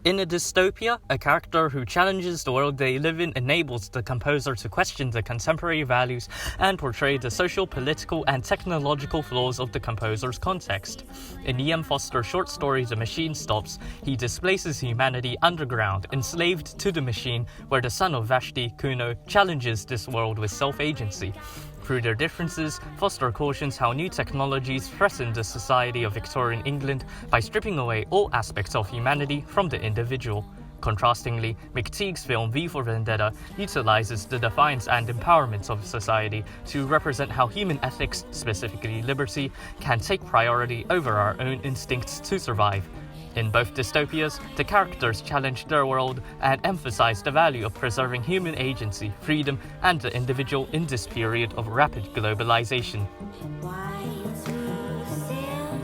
In a dystopia, a character who challenges the world they live in enables the composer to question the contemporary values and portray the social, political, and technological flaws of the composer's context. In E.M. Foster's short story The Machine Stops, he displaces humanity underground, enslaved to the machine, where the son of Vashti, Kuno, challenges this world with self-agency. Through their differences, Foster cautions how new technologies threaten the society of Victorian England by stripping away all aspects of humanity from the individual. Contrastingly, McTeague's film V for Vendetta utilizes the defiance and empowerment of society to represent how human ethics, specifically liberty, can take priority over our own instincts to survive. In both dystopias, the characters challenge their world and emphasize the value of preserving human agency, freedom, and the individual in this period of rapid globalization.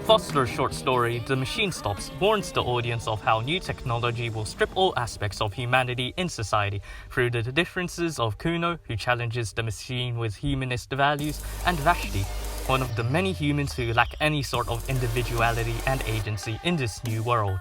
Foster's short story, The Machine Stops, warns the audience of how new technology will strip all aspects of humanity in society through the differences of Kuno, who challenges the machine with humanist values, and Vashti, one of the many humans who lack any sort of individuality and agency in this new world.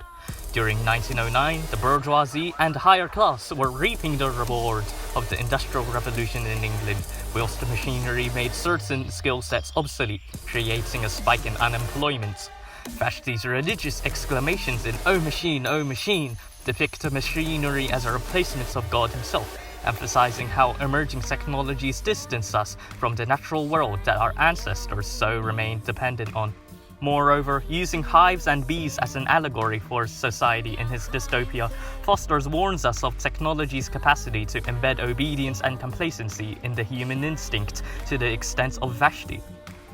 During 1909, the bourgeoisie and higher class were reaping the rewards of the Industrial Revolution in England, whilst the machinery made certain skill sets obsolete, creating a spike in unemployment. Vashti's religious exclamations in "Oh machine," depict the machinery as a replacement of God himself, emphasizing how emerging technologies distance us from the natural world that our ancestors so remained dependent on. Moreover, using hives and bees as an allegory for society in his dystopia, Foster warns us of technology's capacity to embed obedience and complacency in the human instinct to the extent of Vashti.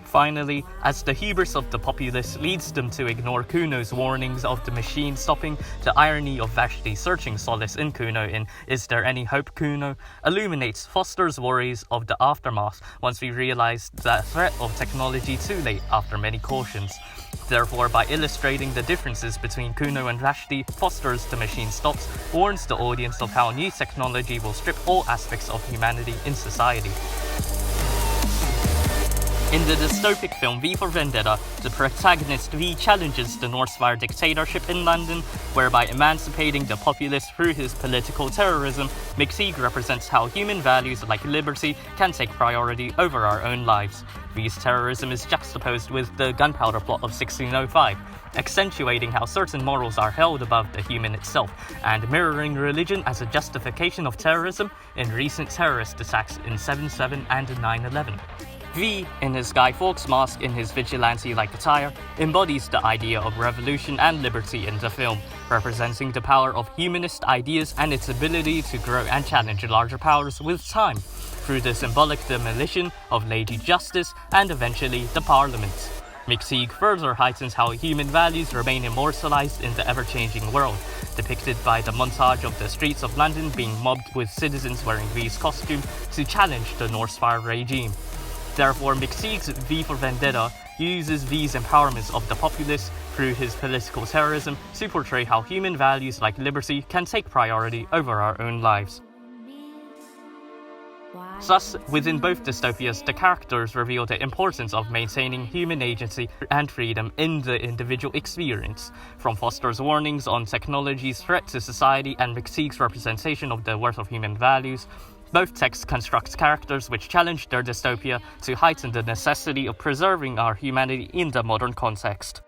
Finally, as the hubris of the populace leads them to ignore Kuno's warnings of the machine stopping, the irony of Vashti searching solace in Kuno in "Is there any hope, Kuno?" illuminates Foster's worries of the aftermath once we realize the threat of technology too late after many cautions. Therefore, by illustrating the differences between Kuno and Vashti, Foster's The Machine Stops warns the audience of how new technology will strip all aspects of humanity in society. In the dystopic film V for Vendetta, the protagonist V challenges the Northfire dictatorship in London, whereby emancipating the populace through his political terrorism, McTeague represents how human values like liberty can take priority over our own lives. V's terrorism is juxtaposed with the gunpowder plot of 1605, accentuating how certain morals are held above the human itself, and mirroring religion as a justification of terrorism in recent terrorist attacks in 7/7 and 9/11. V, in his Guy Fawkes mask in his vigilante-like attire, embodies the idea of revolution and liberty in the film, representing the power of humanist ideas and its ability to grow and challenge larger powers with time, through the symbolic demolition of Lady Justice and eventually the Parliament. McTeague further heightens how human values remain immortalized in the ever-changing world, depicted by the montage of the streets of London being mobbed with citizens wearing V's costume to challenge the Northfire regime. Therefore, McTeague's V for Vendetta uses V's empowerment of the populace through his political terrorism to portray how human values like liberty can take priority over our own lives. Thus, within both dystopias, the characters reveal the importance of maintaining human agency and freedom in the individual experience. From Foster's warnings on technology's threat to society and McTeague's representation of the worth of human values, both texts construct characters which challenge their dystopia to heighten the necessity of preserving our humanity in the modern context.